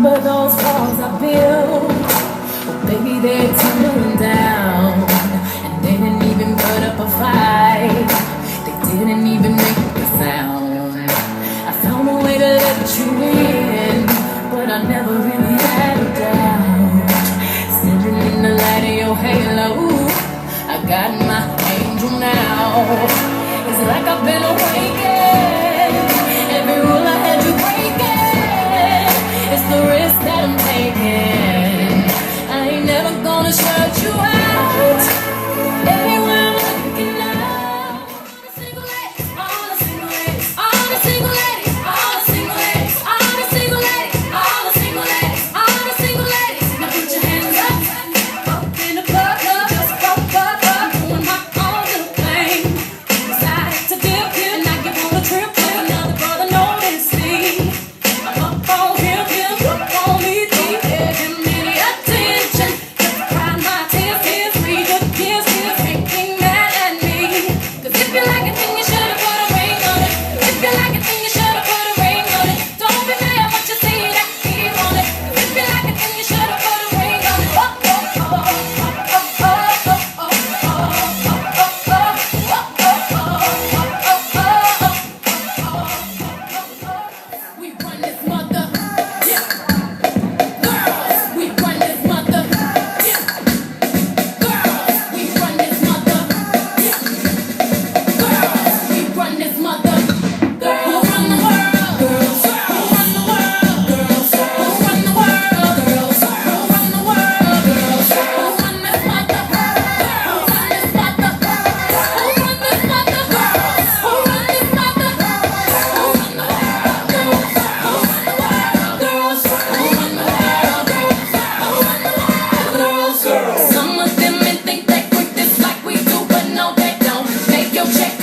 But those walls I built, well, baby, they're tumbling down. And they didn't even put up a fight. They didn't even make a sound. I found a way to let you in, but I never really had a doubt. Standing in the light of your halo, I got my angel now. It's like I've been awakened. Every rule I had you breaking. It's the risk that I'm taking. I ain't never gonna shut you out. Everywhere I'm looking now. I'm a single lady, I'm a single lady, I'm a single lady, I'm a single lady, I'm a single lady, I'm a single lady, I'm a single lady. Now put your hands up in the club, just up, doing my own little thing. Decided to dip in, I give on a trip, let another brother notice me. I'm up on him, up on me, deep, yeah, give me the attention. Just cry my tears, tears, read the kiss, ain't being mad at me. 'Cause if you like it, then you should've put a ring on it. If you like it, then you should've put a ring on it. Don't be mad what you see, that keep on it. If you like it, then you should've put a ring on it. Oh, oh, oh, oh, oh, oh, oh, oh, we run this mother, yeah. Girls, we run this mother, yeah. Girls, we run this mother, yeah. Girls, we run this mother. Girls, who run the world? Girls, who run the world? Girls, who run the world? Girls, who run the world? Girls, who run this mother? Girls, who run this mother? Who run this mother? Girls, who run this mother? Who run the world? Girls, who run the world? Girls, who run the world? Girls, who run the world? Girls. Some of them men think they quick this like we do, but no, they don't. Make your check